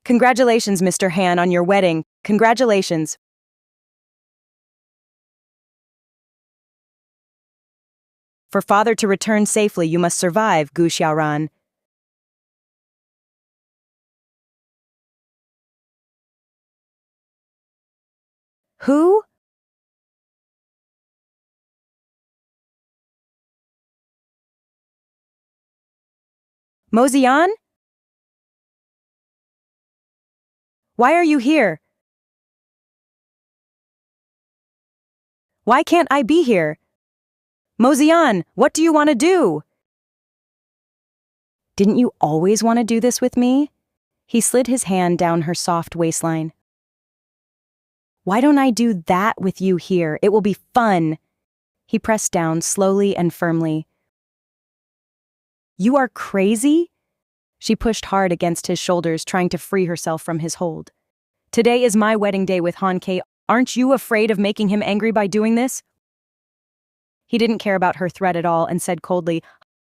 Congratulations, Mr. Han, on your wedding. Congratulations. For father to return safely, you must survive, Gu Xiaoran. Who? Mozian? Why are you here? Why can't I be here? Mozian, what do you want to do? Didn't you always want to do this with me? He slid his hand down her soft waistline. Why don't I do that with you here? It will be fun. He pressed down slowly and firmly. You are crazy? She pushed hard against his shoulders, trying to free herself from his hold. Today is my wedding day with Han Ke. Aren't you afraid of making him angry by doing this? He didn't care about her threat at all and said coldly,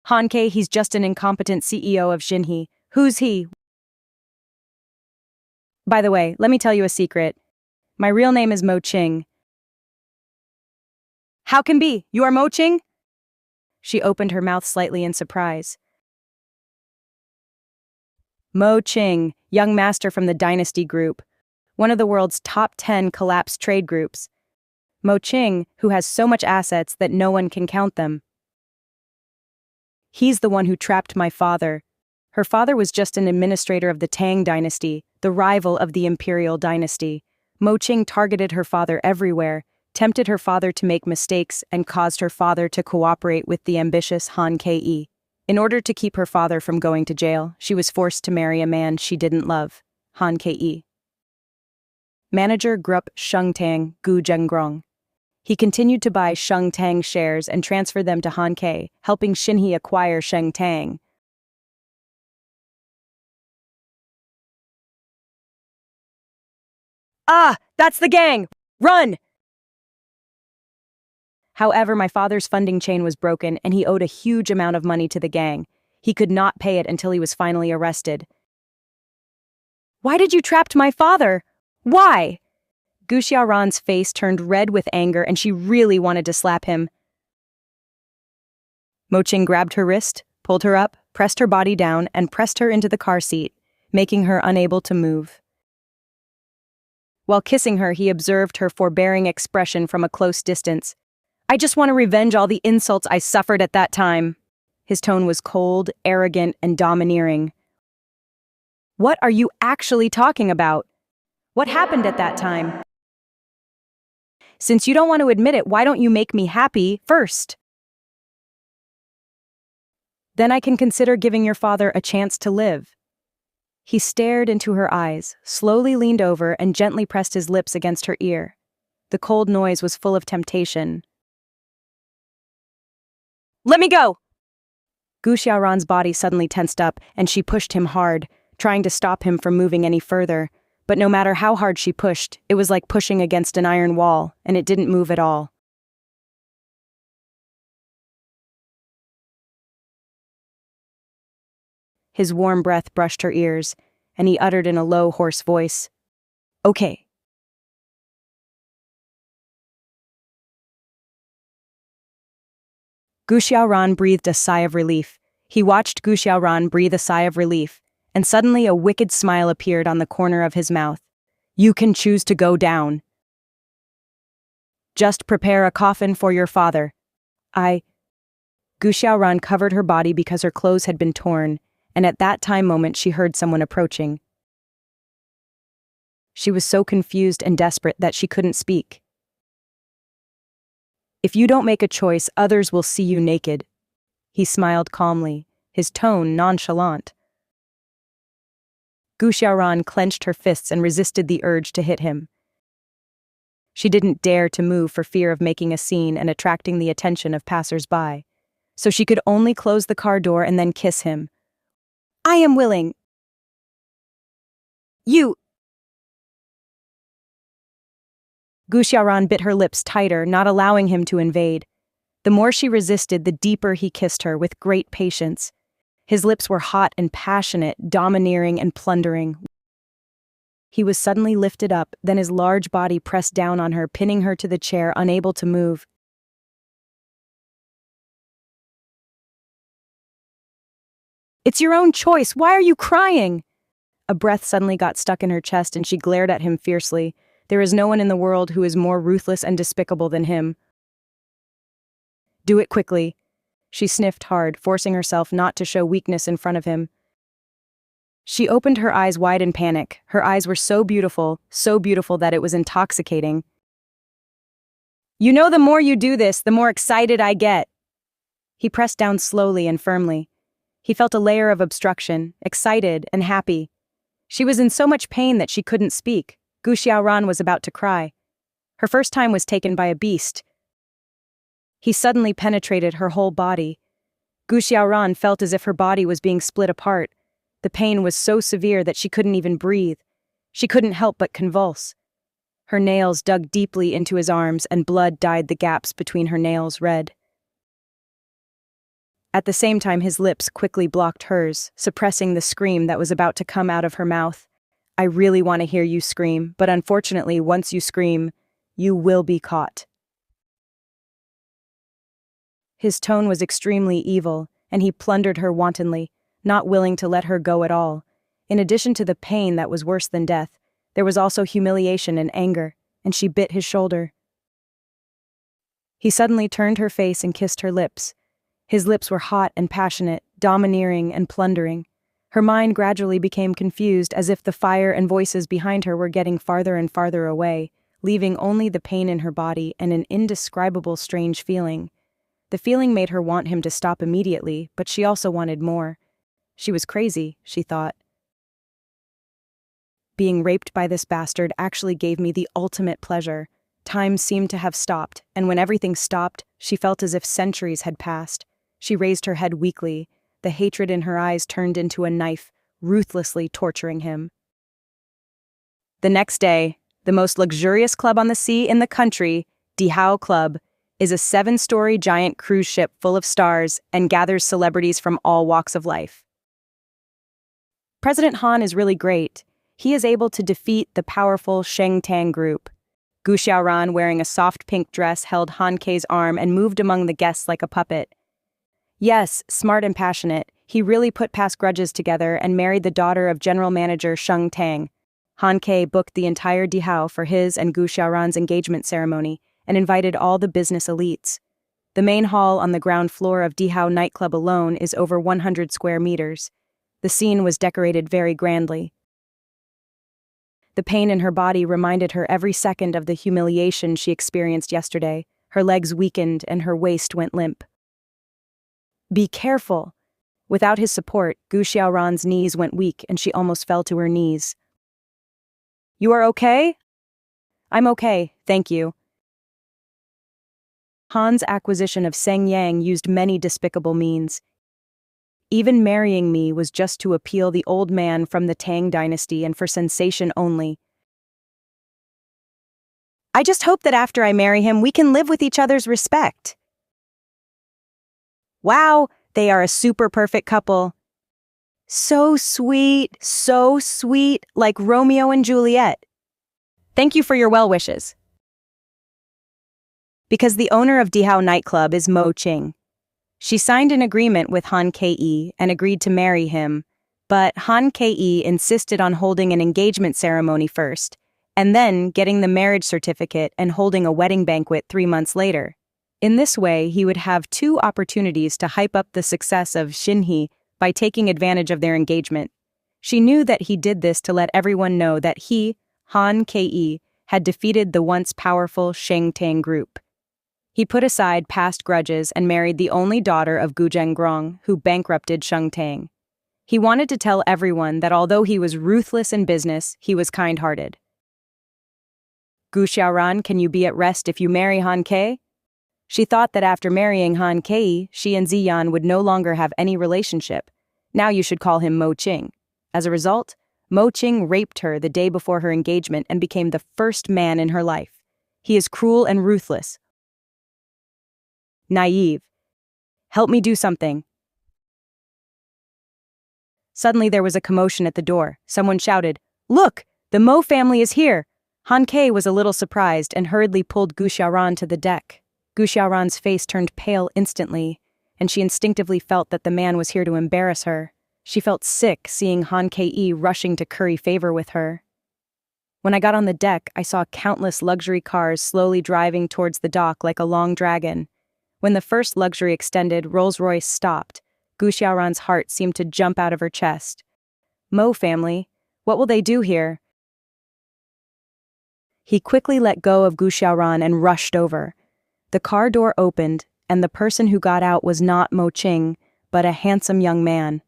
Han Ke, he's just an incompetent CEO of Xinhe. Who's he? By the way, let me tell you a secret. My real name is Mo Qing. How can be? You are Mo Qing? She opened her mouth slightly in surprise. Mo Qing, young master from the Dynasty Group, one of the world's top 10 collapsed trade groups. Mo Qing, who has so much assets that no one can count them. He's the one who trapped my father. Her father was just an administrator of the Tang Dynasty, the rival of the Imperial Dynasty. Mo Qing targeted her father everywhere, tempted her father to make mistakes, and caused her father to cooperate with the ambitious Han Ke. In order to keep her father from going to jail, she was forced to marry a man she didn't love, Han Ke. Manager Group Shengtang Gu Zhengrong. He continued to buy Shengtang shares and transfer them to Han Ke, helping Xinhe acquire Shengtang. Ah, that's the gang! Run! However, my father's funding chain was broken and he owed a huge amount of money to the gang. He could not pay it until he was finally arrested. Why did you trap my father? Why? Gu Xiaoran's face turned red with anger and she really wanted to slap him. Mo Qing grabbed her wrist, pulled her up, pressed her body down, and pressed her into the car seat, making her unable to move. While kissing her, he observed her forbearing expression from a close distance. I just want to revenge all the insults I suffered at that time. His tone was cold, arrogant, and domineering. What are you actually talking about? What happened at that time? Since you don't want to admit it, why don't you make me happy first? Then I can consider giving your father a chance to live. He stared into her eyes, slowly leaned over, and gently pressed his lips against her ear. The cold noise was full of temptation. Let me go! Gu Xiaoran's body suddenly tensed up, and she pushed him hard, trying to stop him from moving any further. But no matter how hard she pushed, it was like pushing against an iron wall, and it didn't move at all. His warm breath brushed her ears, and he uttered in a low, hoarse voice, "Okay." Gu Xiaoran breathed a sigh of relief. He watched Gu Xiaoran breathe a sigh of relief, and suddenly a wicked smile appeared on the corner of his mouth. You can choose to go down. Just prepare a coffin for your father. Gu Xiaoran covered her body because her clothes had been torn, and at that moment she heard someone approaching. She was so confused and desperate that she couldn't speak. If you don't make a choice, others will see you naked. He smiled calmly, his tone nonchalant. Gu Xiaoran clenched her fists and resisted the urge to hit him. She didn't dare to move for fear of making a scene and attracting the attention of passers-by, so she could only close the car door and then kiss him. I am willing. You! Gu Xiaoran bit her lips tighter, not allowing him to invade. The more she resisted, the deeper he kissed her with great patience. His lips were hot and passionate, domineering and plundering. He was suddenly lifted up, then his large body pressed down on her, pinning her to the chair, unable to move. It's your own choice. Why are you crying? A breath suddenly got stuck in her chest and she glared at him fiercely. There is no one in the world who is more ruthless and despicable than him. Do it quickly. She sniffed hard, forcing herself not to show weakness in front of him. She opened her eyes wide in panic. Her eyes were so beautiful that it was intoxicating. You know, the more you do this, the more excited I get. He pressed down slowly and firmly. He felt a layer of obstruction, excited and happy. She was in so much pain that she couldn't speak. Gu Xiaoran was about to cry. Her first time was taken by a beast. He suddenly penetrated her whole body. Gu Xiaoran felt as if her body was being split apart. The pain was so severe that she couldn't even breathe. She couldn't help but convulse. Her nails dug deeply into his arms and blood dyed the gaps between her nails red. At the same time, his lips quickly blocked hers, suppressing the scream that was about to come out of her mouth. I really want to hear you scream, but unfortunately, once you scream, you will be caught. His tone was extremely evil, and he plundered her wantonly, not willing to let her go at all. In addition to the pain that was worse than death, there was also humiliation and anger, and she bit his shoulder. He suddenly turned her face and kissed her lips. His lips were hot and passionate, domineering and plundering. Her mind gradually became confused, as if the fire and voices behind her were getting farther and farther away, leaving only the pain in her body and an indescribable strange feeling. The feeling made her want him to stop immediately, but she also wanted more. She was crazy, she thought. Being raped by this bastard actually gave me the ultimate pleasure. Time seemed to have stopped, and when everything stopped, she felt as if centuries had passed. She raised her head weakly. The hatred in her eyes turned into a knife, ruthlessly torturing him. The next day, the most luxurious club on the sea in the country, Dihao Club, is a 7-story giant cruise ship full of stars and gathers celebrities from all walks of life. President Han is really great. He is able to defeat the powerful Sheng Tang group. Gu Xiaoran, wearing a soft pink dress, held Han Kei's arm and moved among the guests like a puppet. Yes, smart and passionate, he really put past grudges together and married the daughter of General Manager Sheng Tang. Han Kei booked the entire Dihao for his and Gu Xiaoran's engagement ceremony and invited all the business elites. The main hall on the ground floor of Dihao nightclub alone is over 100 square meters. The scene was decorated very grandly. The pain in her body reminded her every second of the humiliation she experienced yesterday. Her legs weakened and her waist went limp. Be careful! Without his support, Gu Xiaoran's knees went weak and she almost fell to her knees. You are okay? I'm okay, thank you. Han's acquisition of Seng Yang used many despicable means. Even marrying me was just to appeal the old man from the Tang dynasty and for sensation only. I just hope that after I marry him, we can live with each other's respect. Wow, they are a super perfect couple. So sweet, like Romeo and Juliet. Thank you for your well wishes. Because the owner of Dihao nightclub is Mo Qing. She signed an agreement with Han Kei and agreed to marry him, but Han Kei insisted on holding an engagement ceremony first, and then getting the marriage certificate and holding a wedding banquet 3 months later. In this way, he would have 2 opportunities to hype up the success of Xinhe by taking advantage of their engagement. She knew that he did this to let everyone know that he, Han Kei, had defeated the once powerful Sheng Tang group. He put aside past grudges and married the only daughter of Gu Zhengrong, who bankrupted Sheng Tang. He wanted to tell everyone that although he was ruthless in business, he was kind-hearted. Gu Xiaoran, can you be at rest if you marry Han Kei? She thought that after marrying Han Kei, she and Ziyan would no longer have any relationship. Now you should call him Mo Qing. As a result, Mo Qing raped her the day before her engagement and became the first man in her life. He is cruel and ruthless. Naive. Help me do something. Suddenly there was a commotion at the door. Someone shouted, "Look, the Mo family is here!" Han Ke was a little surprised and hurriedly pulled Gu Xiaoran to the deck. Gu Xiaoran's face turned pale instantly, and she instinctively felt that the man was here to embarrass her. She felt sick seeing Han Ke rushing to curry favor with her. When I got on the deck, I saw countless luxury cars slowly driving towards the dock like a long dragon. When the first luxury extended, Rolls-Royce stopped. Gu Xiaoran's heart seemed to jump out of her chest. Mo family, what will they do here? He quickly let go of Gu Xiaoran and rushed over. The car door opened, and the person who got out was not Mo Qing, but a handsome young man.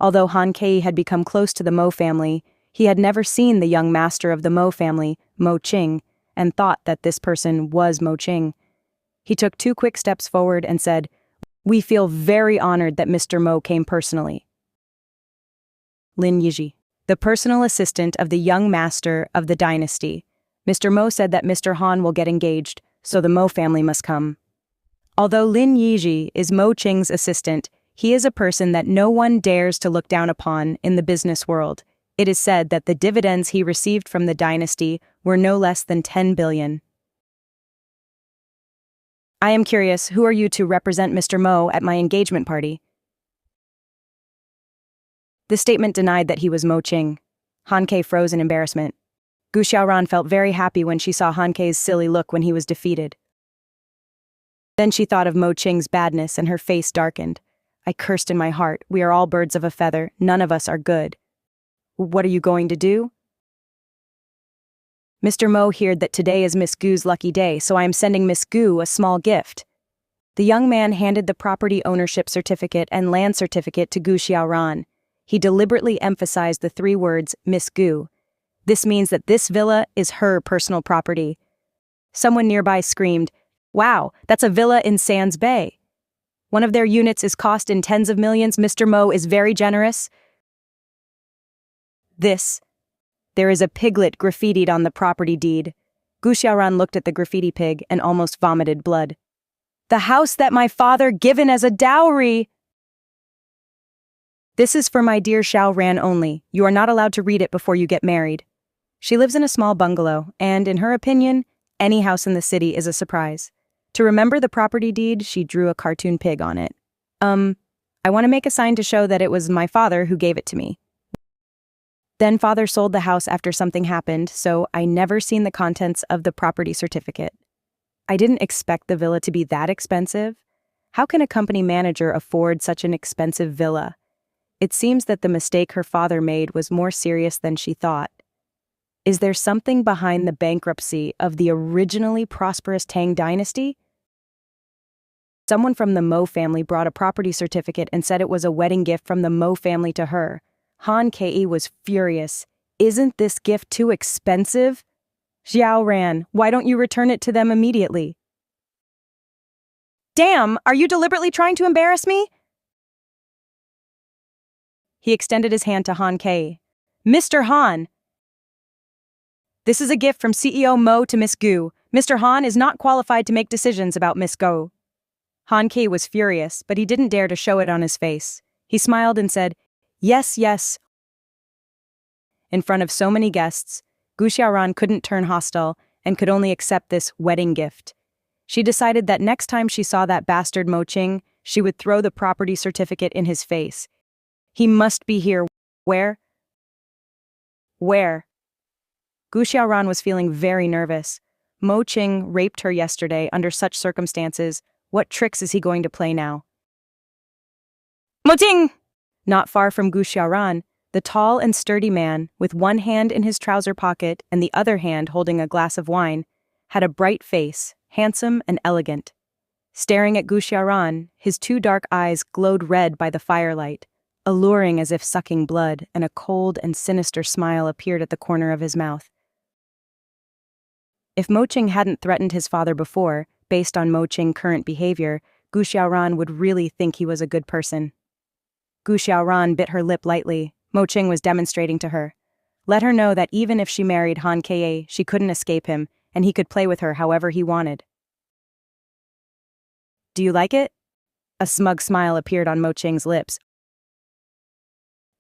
Although Han Ke had become close to the Mo family, he had never seen the young master of the Mo family, Mo Qing, and thought that this person was Mo Qing. He took 2 quick steps forward and said, "We feel very honored that Mr. Mo came personally." Lin Yiji, the personal assistant of the young master of the dynasty. Mr. Mo said that Mr. Han will get engaged, so the Mo family must come. Although Lin Yiji is Mo Qing's assistant, he is a person that no one dares to look down upon in the business world. It is said that the dividends he received from the dynasty were no less than 10 billion. I am curious, who are you to represent Mr. Mo at my engagement party? The statement denied that he was Mo Qing. Han Ke froze in embarrassment. Gu Xiaoran felt very happy when she saw Han Ke's silly look when he was defeated. Then she thought of Mo Qing's badness and her face darkened. I cursed in my heart, we are all birds of a feather, none of us are good. What are you going to do? Mr. Mo heard that today is Miss Gu's lucky day, so I am sending Miss Gu a small gift. The young man handed the property ownership certificate and land certificate to Gu Xiaoran. He deliberately emphasized the 3 words, Miss Gu. This means that this villa is her personal property. Someone nearby screamed, "Wow, that's a villa in Sands Bay. One of their units is cost in tens of millions. Mr. Mo is very generous." There is a piglet graffitied on the property deed. Gu Xiaoran looked at the graffiti pig and almost vomited blood. "The house that my father given as a dowry." "This is for my dear Xiaoran only. You are not allowed to read it before you get married. She lives in a small bungalow, and in her opinion, any house in the city is a surprise. To remember the property deed, she drew a cartoon pig on it. I want to make a sign to show that it was my father who gave it to me. Then father sold the house after something happened, so I never seen the contents of the property certificate. I didn't expect the villa to be that expensive. How can a company manager afford such an expensive villa? It seems that the mistake her father made was more serious than she thought. Is there something behind the bankruptcy of the originally prosperous Tang dynasty? Someone from the Mo family brought a property certificate and said it was a wedding gift from the Mo family to her. Han Ke was furious. Isn't this gift too expensive? Xiaoran, why don't you return it to them immediately? Damn, are you deliberately trying to embarrass me? He extended his hand to Han Ke. Mr. Han! This is a gift from CEO Mo to Miss Gu. Mr. Han is not qualified to make decisions about Miss Gu. Han Ke was furious, but he didn't dare to show it on his face. He smiled and said, Yes, yes. In front of so many guests, Gu Xiaoran couldn't turn hostile and could only accept this wedding gift. She decided that next time she saw that bastard Mo Qing, she would throw the property certificate in his face. He must be here. Where? Where? Gu Xiaoran was feeling very nervous. Mo Qing raped her yesterday under such circumstances. What tricks is he going to play now? Mo Qing! Not far from Gu Xiaoran, the tall and sturdy man, with one hand in his trouser pocket and the other hand holding a glass of wine, had a bright face, handsome and elegant. Staring at Gu Xiaoran, his 2 dark eyes glowed red by the firelight, alluring as if sucking blood, and a cold and sinister smile appeared at the corner of his mouth. If Mo Qing hadn't threatened his father before, based on Mo Qing's current behavior, Gu Xiaoran would really think he was a good person. Gu Xiaoran bit her lip lightly. Mo Qing was demonstrating to her. Let her know that even if she married Han Kei, she couldn't escape him, and he could play with her however he wanted. Do you like it? A smug smile appeared on Mo Qing's lips.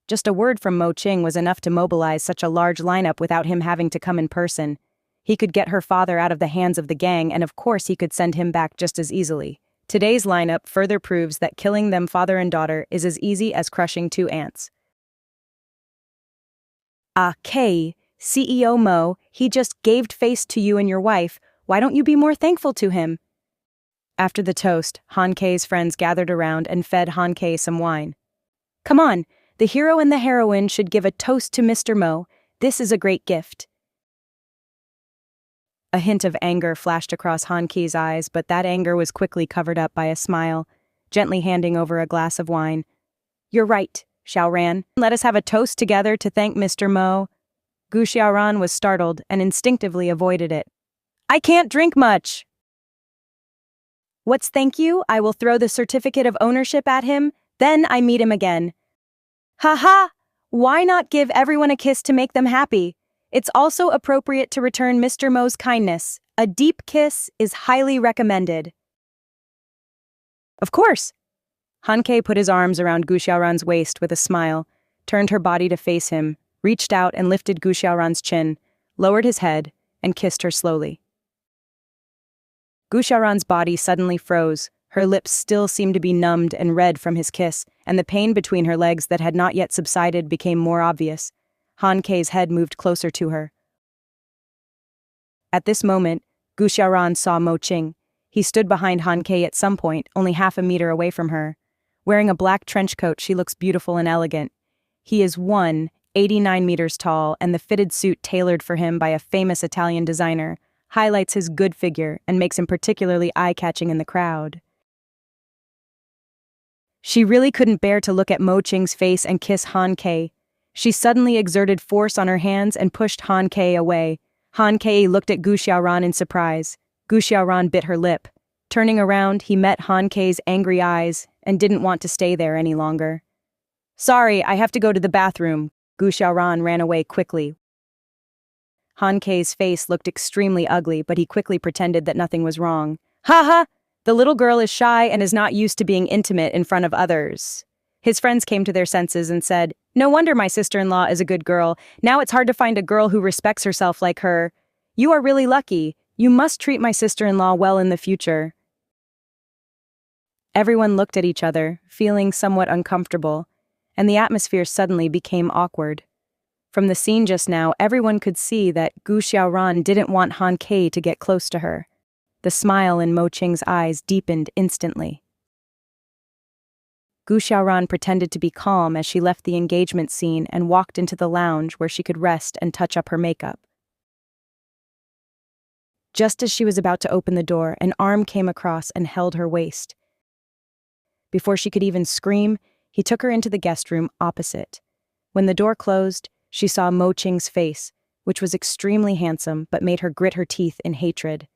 Just a word from Mo Qing was enough to mobilize such a large lineup without him having to come in person. He could get her father out of the hands of the gang, and of course he could send him back just as easily. Today's lineup further proves that killing them father and daughter is as easy as crushing 2 ants. Kei, CEO Mo, he just gave face to you and your wife. Why don't you be more thankful to him? After the toast, Han Kei's friends gathered around and fed Han Kei some wine. Come on, the hero and the heroine should give a toast to Mr. Mo. This is a great gift. A hint of anger flashed across Han Kei's eyes, but that anger was quickly covered up by a smile, gently handing over a glass of wine. You're right, Xiaoran. Let us have a toast together to thank Mr. Mo. Gu Xiaoran was startled and instinctively avoided it. I can't drink much. What's thank you? I will throw the certificate of ownership at him, then I meet him again. Ha! Why not give everyone a kiss to make them happy? It's also appropriate to return Mr. Mo's kindness. A deep kiss is highly recommended. Of course. Han Kei put his arms around Gu Xiaoran's waist with a smile, turned her body to face him, reached out and lifted Gu Xiaoran's chin, lowered his head, and kissed her slowly. Gu Xiaoran's body suddenly froze. Her lips still seemed to be numbed and red from his kiss, and the pain between her legs that had not yet subsided became more obvious. Han Kei's head moved closer to her. At this moment, Gu Xiaoran saw Mo Qing. He stood behind Han Kei at some point, only half a meter away from her. Wearing a black trench coat, she looks beautiful and elegant. He is 189 meters tall, and the fitted suit tailored for him by a famous Italian designer highlights his good figure and makes him particularly eye-catching in the crowd. She really couldn't bear to look at Mo Qing's face and kiss Han Kei. She suddenly exerted force on her hands and pushed Han Kei away. Han Kei looked at Gu Xiaoran in surprise. Gu Xiaoran bit her lip. Turning around, he met Han Kei's angry eyes and didn't want to stay there any longer. Sorry, I have to go to the bathroom. Gu Xiaoran ran away quickly. Han Kei's face looked extremely ugly, but he quickly pretended that nothing was wrong. Ha! The little girl is shy and is not used to being intimate in front of others. His friends came to their senses and said, No wonder my sister-in-law is a good girl. Now it's hard to find a girl who respects herself like her. You are really lucky. You must treat my sister-in-law well in the future. Everyone looked at each other, feeling somewhat uncomfortable, and the atmosphere suddenly became awkward. From the scene just now, everyone could see that Gu Xiaoran didn't want Han Kei to get close to her. The smile in Mo Qing's eyes deepened instantly. Gu Xiaoran pretended to be calm as she left the engagement scene and walked into the lounge where she could rest and touch up her makeup. Just as she was about to open the door, an arm came across and held her waist. Before she could even scream, he took her into the guest room opposite. When the door closed, she saw Mo Qing's face, which was extremely handsome but made her grit her teeth in hatred.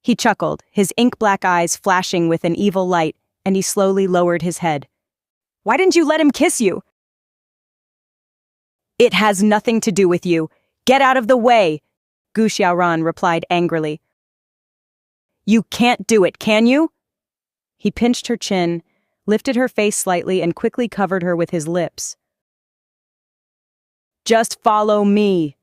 He chuckled, his ink-black eyes flashing with an evil light, and he slowly lowered his head. Why didn't you let him kiss you? It has nothing to do with you. Get out of the way, Gu Xiaoran replied angrily. You can't do it, can you? He pinched her chin, lifted her face slightly, and quickly covered her with his lips. Just follow me.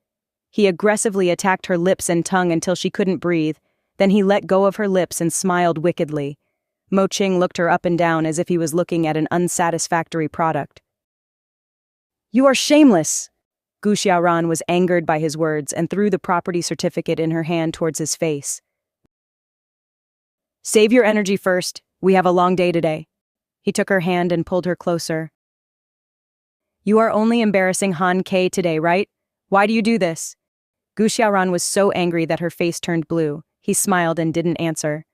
He aggressively attacked her lips and tongue until she couldn't breathe. Then he let go of her lips and smiled wickedly. Mo Qing looked her up and down as if he was looking at an unsatisfactory product. You are shameless! Gu Xiaoran was angered by his words and threw the property certificate in her hand towards his face. Save your energy first. We have a long day today. He took her hand and pulled her closer. You are only embarrassing Han Kei today, right? Why do you do this? Gu Xiaoran was so angry that her face turned blue. He smiled and didn't answer.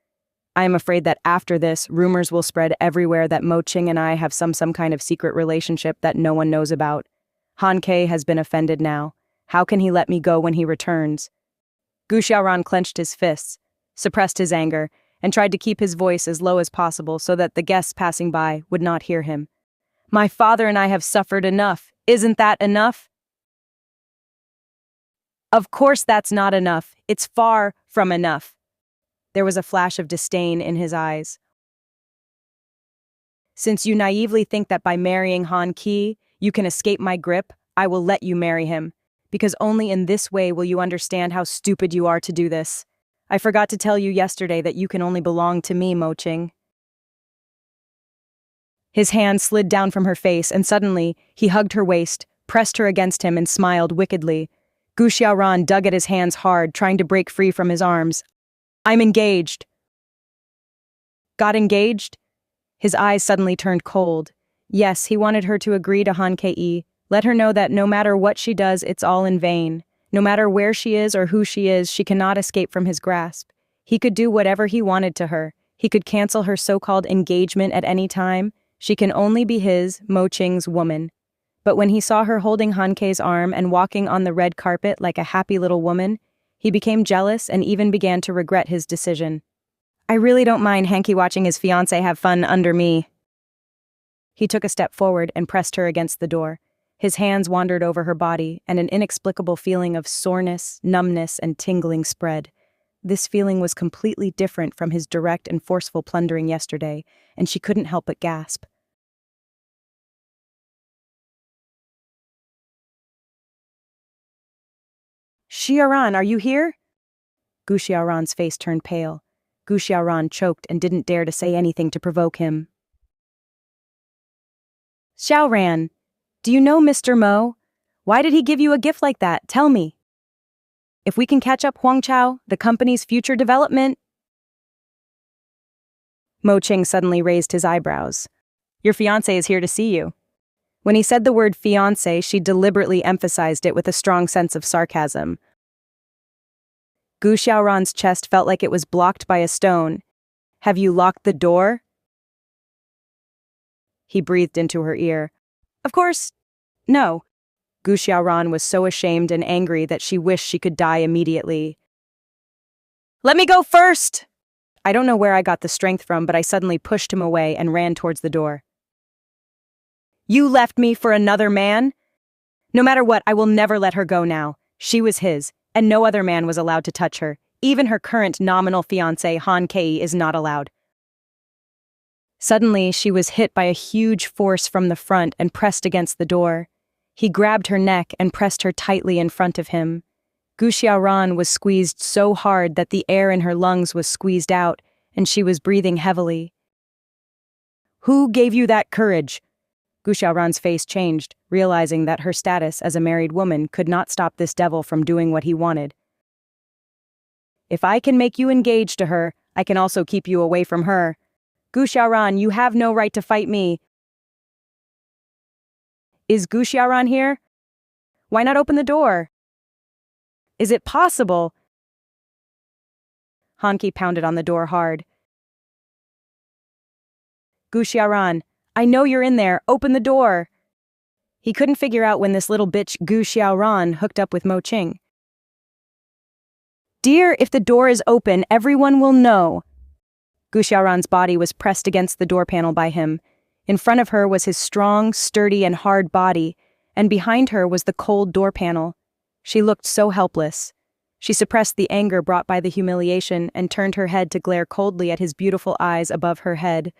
I am afraid that after this, rumors will spread everywhere that Mo Qing and I have some kind of secret relationship that no one knows about. Han Kei has been offended now. How can he let me go when he returns? Gu Xiaoran clenched his fists, suppressed his anger, and tried to keep his voice as low as possible so that the guests passing by would not hear him. My father and I have suffered enough. Isn't that enough? Of course that's not enough. It's far from enough. There was a flash of disdain in his eyes. Since you naively think that by marrying Han Ki, you can escape my grip, I will let you marry him. Because only in this way will you understand how stupid you are to do this. I forgot to tell you yesterday that you can only belong to me, Mo Ching. His hand slid down from her face, and suddenly, he hugged her waist, pressed her against him, and smiled wickedly. Gu Xiaoran dug at his hands hard, trying to break free from his arms. I'm engaged. Got engaged? His eyes suddenly turned cold. Yes, he wanted her to agree to Han Ke, let her know that no matter what she does, it's all in vain. No matter where she is or who she is, she cannot escape from his grasp. He could do whatever he wanted to her. He could cancel her so-called engagement at any time. She can only be his, Mo Ching's, woman. But when he saw her holding Han Ke's arm and walking on the red carpet like a happy little woman, he became jealous and even began to regret his decision. I really don't mind Hanky watching his fiancée have fun under me. He took a step forward and pressed her against the door. His hands wandered over her body, and an inexplicable feeling of soreness, numbness, and tingling spread. This feeling was completely different from his direct and forceful plundering yesterday, and she couldn't help but gasp. Xiaoran, are you here? Gu Xiaoran's face turned pale. Gu Xiaoran choked and didn't dare to say anything to provoke him. Xiaoran, do you know Mr. Mo? Why did he give you a gift like that? Tell me. If we can catch up Huangchao, the company's future development. Mo Ching suddenly raised his eyebrows. Your fiancé is here to see you. When he said the word fiancé, she deliberately emphasized it with a strong sense of sarcasm. Gu Xiaoran's chest felt like it was blocked by a stone. Have you locked the door? He breathed into her ear. Of course, no. Gu Xiaoran was so ashamed and angry that she wished she could die immediately. Let me go first! I don't know where I got the strength from, but I suddenly pushed him away and ran towards the door. You left me for another man? No matter what, I will never let her go now. She was his, and no other man was allowed to touch her. Even her current nominal fiancé, Han Ke, is not allowed. Suddenly, she was hit by a huge force from the front and pressed against the door. He grabbed her neck and pressed her tightly in front of him. Gu Xiaoran was squeezed so hard that the air in her lungs was squeezed out, and she was breathing heavily. Who gave you that courage? Gu Xiaoran's face changed, realizing that her status as a married woman could not stop this devil from doing what he wanted. If I can make you engaged to her, I can also keep you away from her. Gu Xiaoran, you have no right to fight me. Is Gu Xiaoran here? Why not open the door? Is it possible? Han Ke pounded on the door hard. Gu Xiaoran, I know you're in there. Open the door. He couldn't figure out when this little bitch Gu Xiaoran hooked up with Mo Ching. Dear, if the door is open, everyone will know. Gu Xiaoran's body was pressed against the door panel by him. In front of her was his strong, sturdy, and hard body, and behind her was the cold door panel. She looked so helpless. She suppressed the anger brought by the humiliation and turned her head to glare coldly at his beautiful eyes above her head.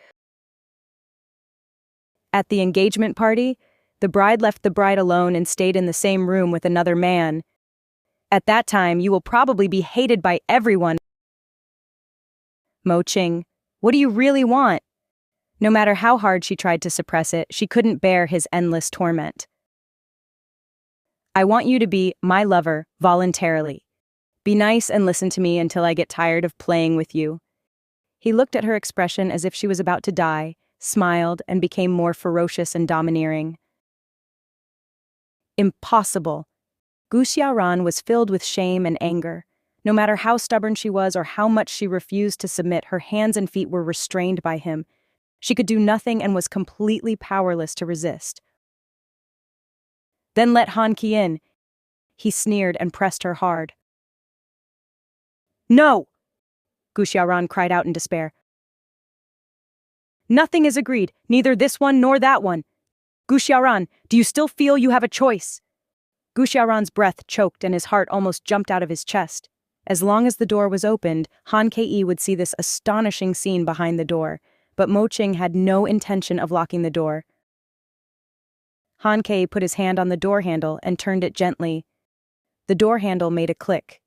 At the engagement party, the bride left the bride alone and stayed in the same room with another man. At that time, you will probably be hated by everyone. Mo Ching, what do you really want? No matter how hard she tried to suppress it, she couldn't bear his endless torment. I want you to be my lover voluntarily. Be nice and listen to me until I get tired of playing with you. He looked at her expression as if she was about to die, smiled, and became more ferocious and domineering. Impossible. Gu Xiaoran was filled with shame and anger. No matter how stubborn she was or how much she refused to submit, her hands and feet were restrained by him. She could do nothing and was completely powerless to resist. Then let Han Ke in. He sneered and pressed her hard. No! Gu Xiaoran cried out in despair. Nothing is agreed, neither this one nor that one. Gu Xiaoran, do you still feel you have a choice? Guxiaran's breath choked and his heart almost jumped out of his chest. As long as the door was opened, Han Ke would see this astonishing scene behind the door, but Mo Qing had no intention of locking the door. Han Ke put his hand on the door handle and turned it gently. The door handle made a click.